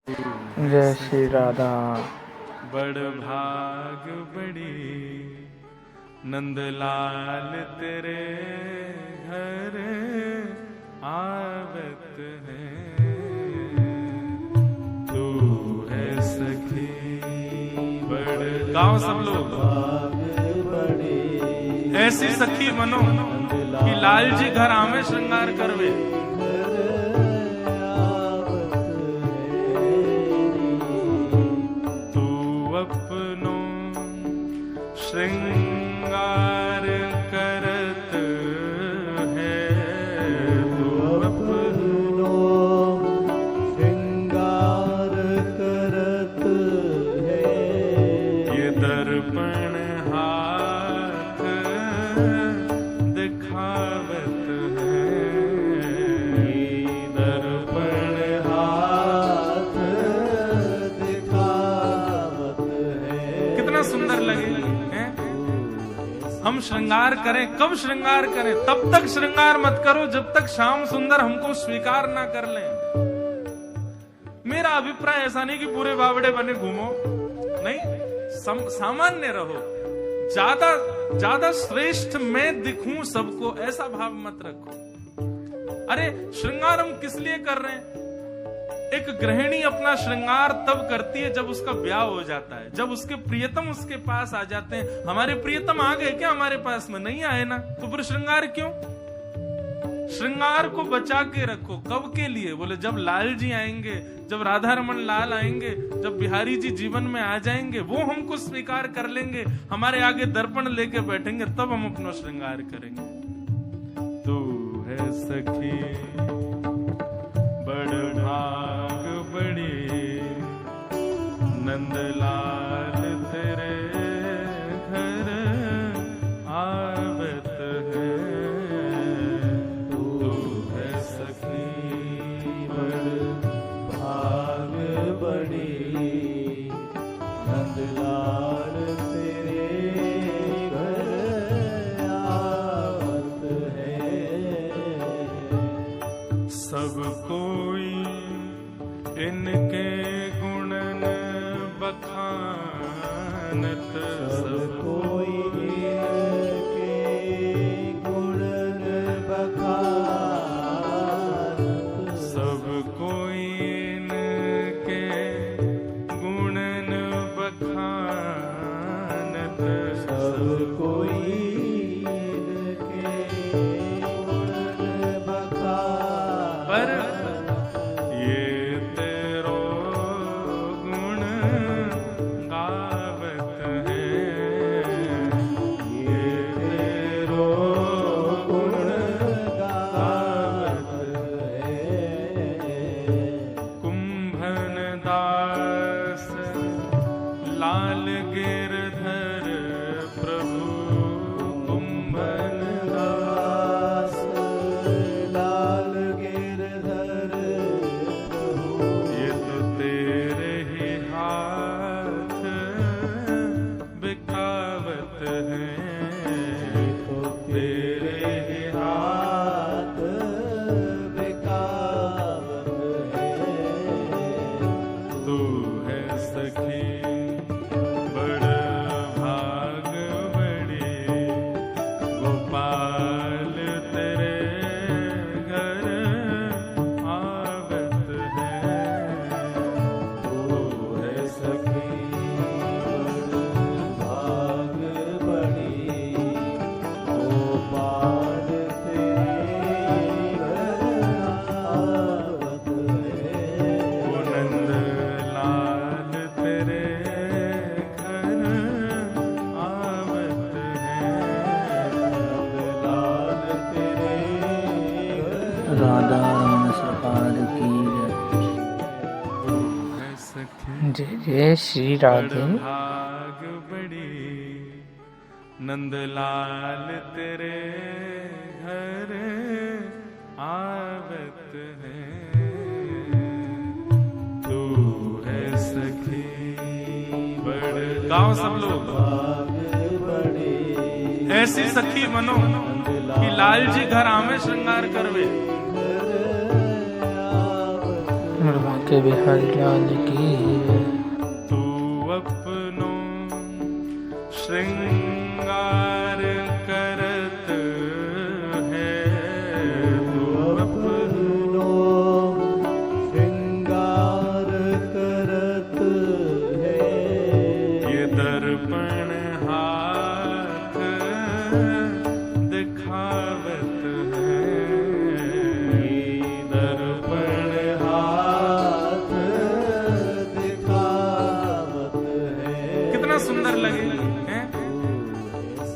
जय श्री राधा। बड़ भाग बड़ी नंदलाल तेरे घर आवत है। तू है सखी बड़ गाँव सब लोग ऐसी सखी बनो कि लाल जी घर आवे श्रृंगार करवे। अपनो श्रृंगार करत है। तू अपनो श्रृंगार करत है। ये दर्पण हाथ दिखावत है। ये दर्पण हाथ सुंदर लगे हैं? हम श्रृंगार करें, कब श्रृंगार करें? तब तक श्रृंगार मत करो जब तक श्याम सुंदर हमको स्वीकार ना कर लें। मेरा अभिप्राय ऐसा नहीं कि पूरे बावड़े बने घूमो, नहीं, सामान्य रहो। ज्यादा श्रेष्ठ मैं दिखूं सबको, ऐसा भाव मत रखो। अरे श्रृंगार हम किस लिए कर रहे हैं? एक गृहिणी अपना श्रृंगार तब करती है जब उसका ब्याह हो जाता है, जब उसके प्रियतम उसके पास आ जाते हैं। हमारे प्रियतम आ गए क्या हमारे पास में? नहीं आए ना, तो फिर श्रृंगार क्यों? श्रृंगार को बचा के रखो। कब के लिए? बोले जब लाल जी आएंगे, जब राधा रमन लाल आएंगे, जब बिहारी जी जीवन में आ जाएंगे, वो हमको स्वीकार कर लेंगे, हमारे आगे दर्पण लेके बैठेंगे, तब हम अपना श्रृंगार करेंगे। तू है सखी बड़ भाग बड़ी नंदलाल तेरे घर आवत है। तू है सखी बड़ भाग बड़ी नंदलाल तेरे घर आवत है। सब कोई इनके गुणन बखानत। सब कोई इनके गुणन बखानत। सब कोई इनके गुणन बखानत। सब कोई इनके गुणन बखानत। पर ये तेरो गुण गावत है। ये तेरो गुण गावत है। कुंभन दास लाल गिरधर प्रभु। कुंभन दास लाल गिरधर प्रभु। ये तो तेरे ही हाथ बिकावत है। तो तेरे ही हाथ बिकावत है। तू है सखी बड़ भाग बड़ी गोपाल तेरे घर आवत है। तू है सखी बड़ भाग बड़ी गोपाल तेरे घर आवत है। वो नंदलाल तेरे घर आवत है। लाल तेरे घर राधा रमन सरकार की है सखी जय। जय श्री राधे। बड़ भाग बड़ी नंदलाल तेरे घर आवत है। तू है सखी बड़ गाँव सब लोग ऐसी सखी बनो कि लाल जी घर आवे श्रृंगार करवे। के बिहारी लाल की तू अपनो श्रृंगार करत है, तू अपनो श्रृंगार करत है। ये दर्पण हाथ दिखावत है, ये दर्पण हाथ दिखावत है। कितना सुंदर लगे हैं?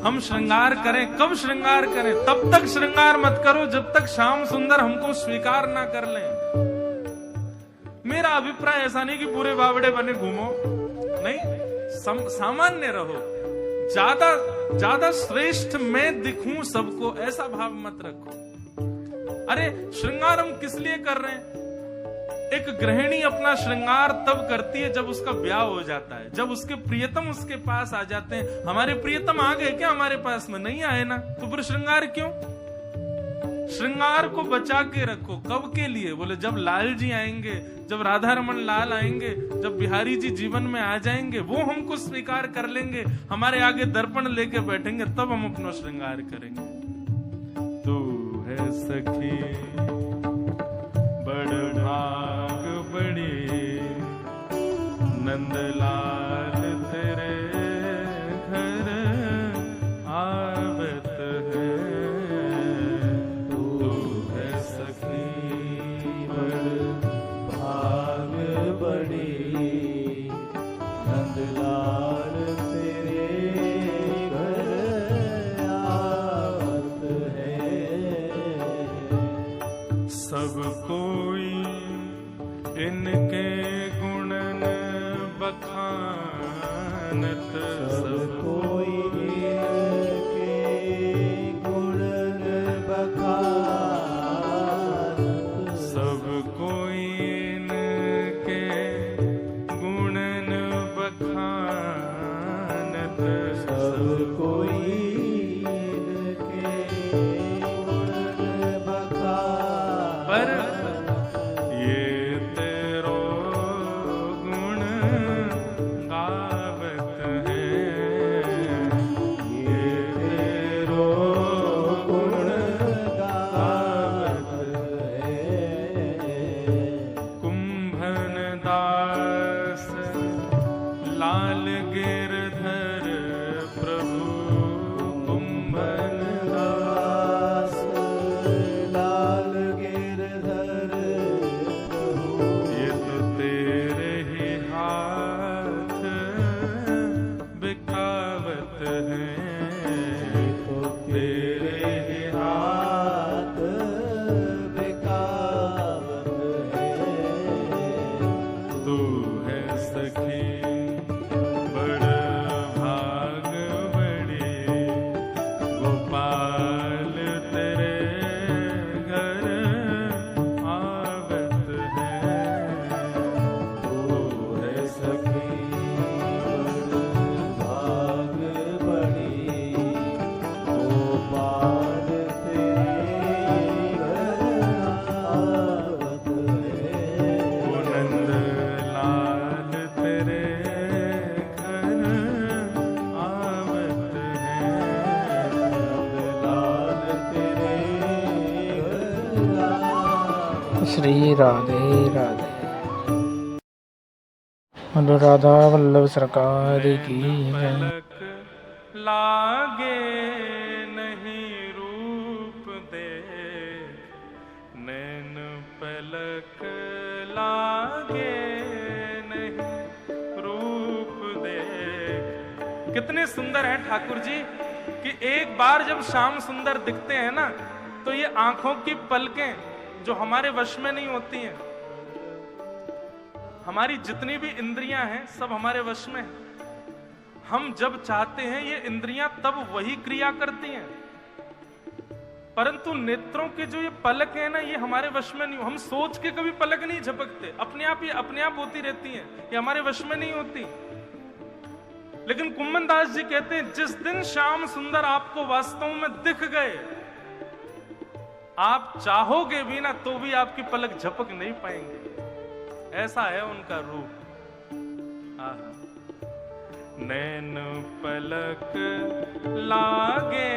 हम श्रृंगार करें, कब श्रृंगार करें? तब तक श्रृंगार मत करो जब तक श्याम सुंदर हमको स्वीकार ना कर लें। मेरा अभिप्राय ऐसा नहीं कि पूरे बावड़े बने घूमो, नहीं, सामान्य रहो। ज्यादा श्रेष्ठ मैं दिखूं सबको, ऐसा भाव मत रखो। अरे श्रृंगार हम किस लिए कर रहे हैं? एक गृहिणी अपना श्रृंगार तब करती है जब उसका ब्याह हो जाता है, जब उसके प्रियतम उसके पास आ जाते हैं। हमारे प्रियतम आ गए क्या हमारे पास में? नहीं आए ना, तो फिर श्रृंगार क्यों? श्रृंगार को बचा के रखो। कब के लिए? बोले जब लाल जी आएंगे, जब राधा रमन लाल आएंगे, जब बिहारी जी जीवन में आ जाएंगे, वो हमको स्वीकार कर लेंगे, हमारे आगे दर्पण लेके बैठेंगे, तब हम अपना श्रृंगार करेंगे। तू है सखी बड़ भाग बड़ी, नंदलाल तेरे घर आवत है। तू है सखी बड़ भाग बड़ी, नंदलाल तेरे घर आवत है। सब कोई इनके गुणन बखानत, सब कोई इनके गुणन बखानत, सब कोई इनके गुणन बखानत, सब कोई इनके गुणन बखानत। पर ये तेरो गुण गावत है, ये तेरो गुण गावत है। कुंभन दास लाल गिरधर प्रभु, कुंभन दास लाल गिरधर प्रभु, ये तो तेरे ही हाथ बिकावत है, तो तेरे ही हाथ बिकावत है। तू है सखी बड़ भाग बड़ी, गोपाल तेरे घर आवत है। तू है सखी बड़ भाग बड़ी, गोपाल तेरे घर आवत है। ओ नंद लाल तेरे घर आवत है। लाल तेरे घर आवत श्री राधे राधे। अनुराधा वल्लभ सरकार की जय। पलक लागे नहीं रूप दे, नैन पलक लागे नहीं रूप दे। कितने सुंदर हैं ठाकुर जी कि एक बार जब श्याम सुंदर दिखते हैं ना, तो ये आंखों की पलकें जो हमारे वश में नहीं होती हैं, हमारी जितनी भी इंद्रियां हैं सब हमारे वश में है। हम जब चाहते हैं ये इंद्रियां तब वही क्रिया करती हैं, परंतु नेत्रों के जो ये पलक है ना, ये हमारे वश में नहीं। हम सोच के कभी पलक नहीं झपकते, अपने आप ये अपने आप होती रहती हैं, ये हमारे वश में नहीं होती। लेकिन कुम्मन दास जी कहते हैं जिस दिन श्याम सुंदर आपको वास्तव में दिख गए, आप चाहोगे भी ना तो भी आपकी पलक झपक नहीं पाएंगे। ऐसा है उनका रूप। आहा। नैन पलक लागे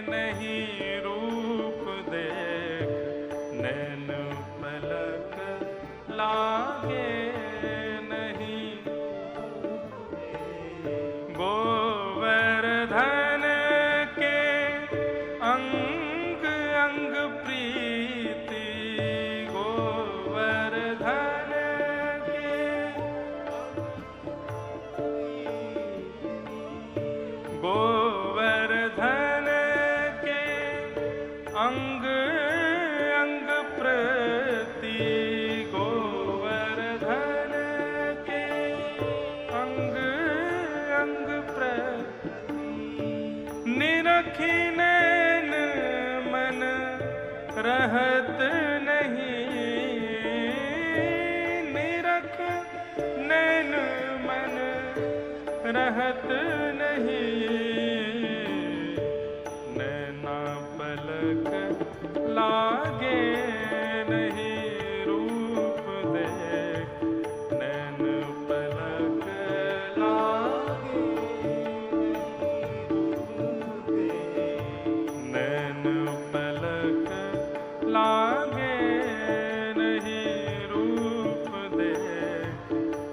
नहीं रूप देख, नैन पलक लागे नहीं। गोवर्धन के अंग अंग प्रीति, गोवर्धन के गोवर्धन के अंग अंग प्रति, गोवर्धन के अंग अंग प्रति। निरखी नैन मन रहत नहीं, निरख नैन मन रहत नहीं। नैना पलक लागे नहीं रूप देख, नैन पलक लागे नैन पलक लागे नहीं रूप देख,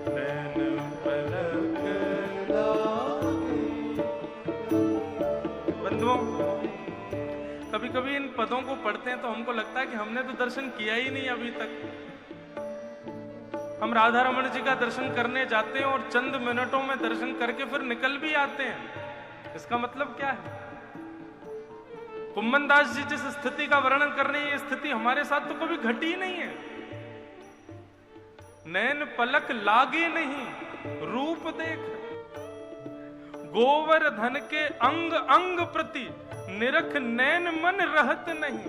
नैन पलक लागे। बंधुओं, कभी कभी इन पदों को पढ़ते हैं तो हमको लगता है कि हमने तो दर्शन किया ही नहीं अभी तक। हम राधा रमण जी का दर्शन करने जाते हैं और चंद मिनटों में दर्शन करके फिर निकल भी आते हैं। इसका मतलब क्या है? कुम्मन दास जी जिस स्थिति का वर्णन कर रहे हैं, ये स्थिति हमारे साथ तो कभी घटी ही नहीं है। नैन पलक लागे नहीं रूप देख, गोवर्धन के अंग अंग प्रति, निरख नैन मन रहत नहीं।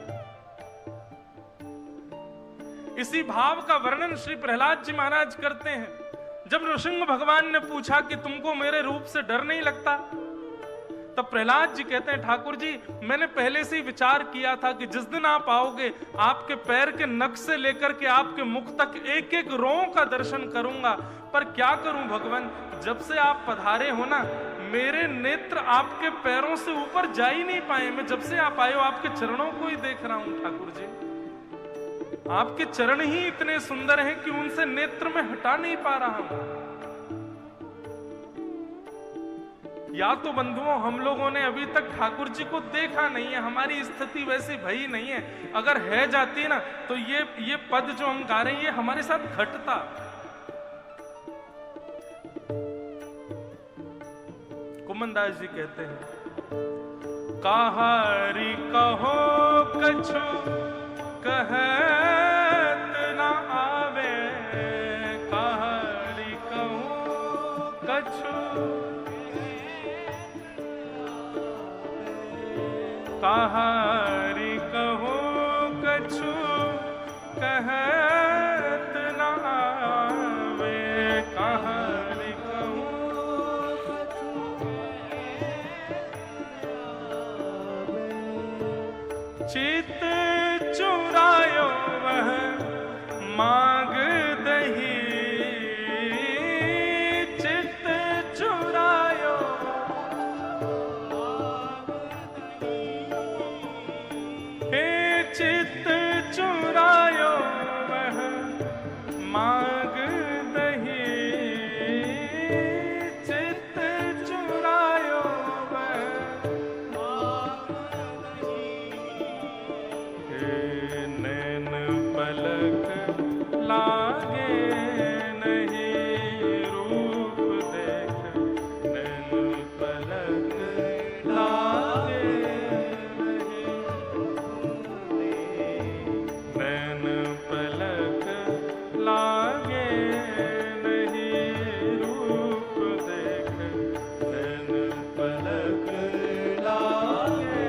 इसी भाव का वर्णन श्री प्रहलाद जी महाराज करते हैं। जब नृसिंह भगवान ने पूछा कि तुमको मेरे रूप से डर नहीं लगता, तब प्रहलाद जी कहते हैं, ठाकुर जी मैंने पहले से ही विचार किया था कि जिस दिन आप आओगे, आपके पैर के नख से लेकर के आपके मुख तक एक एक रों का दर्शन करूंगा। पर क्या करूं भगवान, जब से आप पधारे हो ना, मेरे नेत्र आपके पैरों से ऊपर जा ही नहीं पाए। मैं जब से आप आए हो आपके चरणों को ही देख रहा हूं ठाकुर जी। आपके चरण ही इतने सुंदर हैं कि उनसे नेत्र में हटा नहीं पा रहा हूं। या तो बंधुओं हम लोगों ने अभी तक ठाकुर जी को देखा नहीं है, हमारी स्थिति वैसी भई नहीं है। अगर है जाती ना तो ये पद जो हम गा रहे हैं ये हमारे साथ घटता। कुम्मनदास जी कहते हैं, काहारी कहो कछु कहत न आवे, काहारी कहो कछु काहारी कहो कछु कहत न आवे, काहारी कहो चित चुरायो वह मांग दही, चित चुरायो हे चित चुरायो वह मांग दही, चित चुरायो वह नैन पलक लागे नहीं रूप देख, नैन पलक लागे नहीं, नैन पलक लागे नहीं रूप देख, नैन पलक लागे।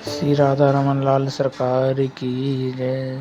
श्री राधा रमन लाल सरकार की जय।